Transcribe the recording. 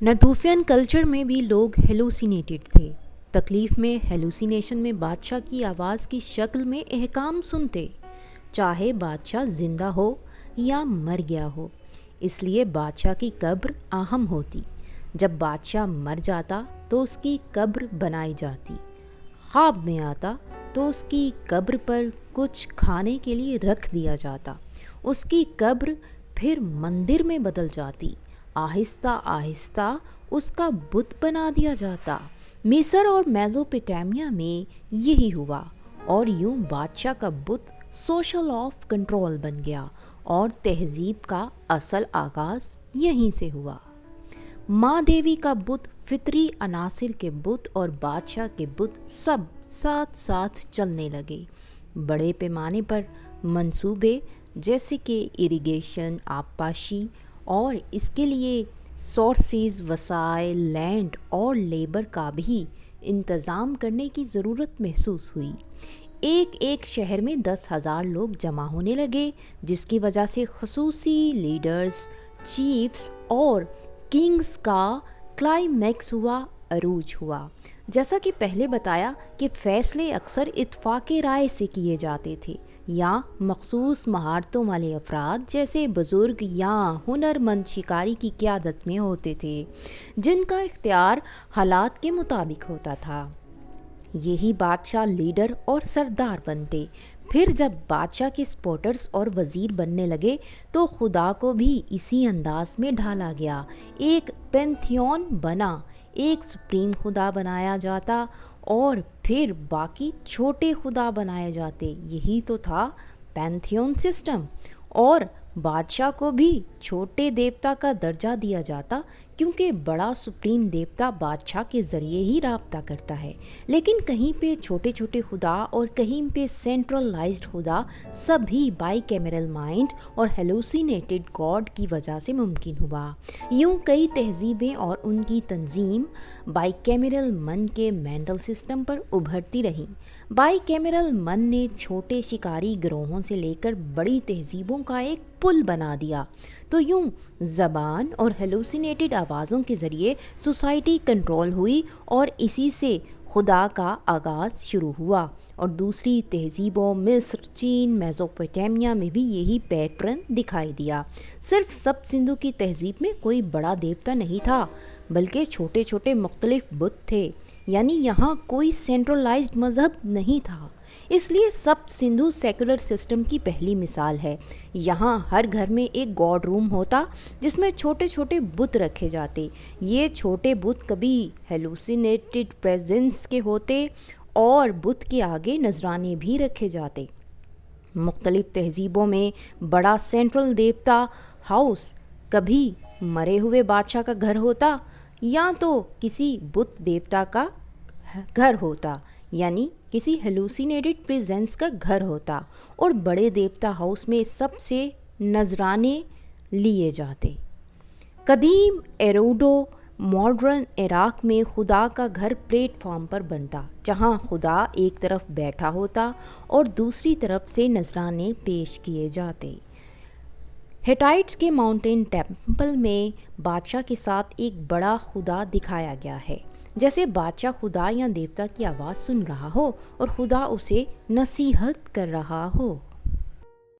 नतूफियन culture में भी लोग हेलुसिनेटेड थे। तकलीफ़ में हेलुसिनेशन में बादशाह की आवाज़ की शक्ल में अहकाम सुनते, चाहे बादशाह ज़िंदा हो या मर गया हो। इसलिए बादशाह की कब्र अहम होती। जब बादशाह मर जाता तो उसकी कब्र बनाई जाती। ख्वाब में आता तो उसकी कब्र पर कुछ खाने के लिए रख दिया जाता। उसकी कब्र फिर मंदिर में बदल जाती। आहिस्ता आहिस्ता उसका बुत बना दिया जाता। मिस्र और मेसोपोटामिया में यही हुआ और यूं बादशाह का बुत सोशल ऑफ कंट्रोल बन गया और तहजीब का असल आगाज़ यहीं से हुआ। माँ देवी का बुत, फितरी अनासिर के बुत और बादशाह के बुत सब साथ साथ चलने लगे। बड़े पैमाने पर मंसूबे जैसे कि इरिगेशन, आबपाशी और इसके लिए सोर्सेज, वसाइल, लैंड और लेबर का भी इंतज़ाम करने की ज़रूरत महसूस हुई। एक एक शहर में 10,000 लोग जमा होने लगे, जिसकी वजह से खसूसी लीडर्स, चीफ्स और किंग्स का क्लाइमैक्स हुआ, अरूज हुआ। जैसा कि पहले बताया कि फ़ैसले अक्सर इत्फाक़े राय से किए जाते थे या मखसूस महारतों वाले अफराद जैसे बुज़ुर्ग या हुनरमंद शिकारी की क़यादत में होते थे, जिनका इख्तियार हालात के मुताबिक होता था। यही बादशाह लीडर और सरदार बनते। फिर जब बादशाह के सपोर्टर्स और वज़ीर बनने लगे तो खुदा को भी इसी अंदाज में ढाला गया। एक पैंथियन बना, एक सुप्रीम खुदा बनाया जाता और फिर बाकी छोटे खुदा बनाए जाते। यही तो था पैंथियन सिस्टम। और बादशाह को भी छोटे देवता का दर्जा दिया जाता क्योंकि बड़ा सुप्रीम देवता बादशाह के ज़रिए ही राब्ता करता है। लेकिन कहीं पे छोटे छोटे खुदा और कहीं पे सेंट्रलाइज्ड खुदा, सभी बाई कैमरल माइंड और हेलुसिनेटेड गॉड की वजह से मुमकिन हुआ। यूं कई तहजीबें और उनकी तंजीम बाई कैमरल मन के मेंटल सिस्टम पर उभरती रहीं। बाई कैमरल मन ने छोटे शिकारी गिरोहों से लेकर बड़ी तहजीबों का एक पुल बना दिया। तो यूं ज़बान और हेलुसिनेटेड आवाज़ों के ज़रिए सोसाइटी कंट्रोल हुई और इसी से खुदा का आगाज़ शुरू हुआ। और दूसरी तहजीबों मिस्र, चीन, मेसोपोटामिया में भी यही पैटर्न दिखाई दिया। सिर्फ सब सिंधु की तहजीब में कोई बड़ा देवता नहीं था, बल्कि छोटे छोटे मुख्तलिफ बुत थे। यानी यहाँ कोई सेंट्रलाइज्ड मज़हब नहीं था। इसलिए सब सिंधु सेकुलर सिस्टम की पहली मिसाल है। यहाँ हर घर में एक गॉड रूम होता जिसमें छोटे छोटे बुत रखे जाते। ये छोटे बुत कभी हेलुसिनेटेड प्रेजेंस के होते और बुत के आगे नजराने भी रखे जाते। मुख्तलिफ तहजीबों में बड़ा सेंट्रल देवता हाउस कभी मरे हुए बादशाह का घर होता या तो किसी बुत देवता का घर होता, यानी किसी हेलुसिनेटेड प्रेजेंस का घर होता। और बड़े देवता हाउस में सबसे नजराने लिए जाते। कदीम एरोडो मॉडर्न इराक़ में खुदा का घर प्लेटफॉर्म पर बनता, जहां खुदा एक तरफ बैठा होता और दूसरी तरफ से नजराने पेश किए जाते। हिटाइट्स के माउंटेन टेम्पल में बादशाह के साथ एक बड़ा खुदा दिखाया गया है, जैसे बादशाह खुदा या देवता की आवाज़ सुन रहा हो और खुदा उसे नसीहत कर रहा हो।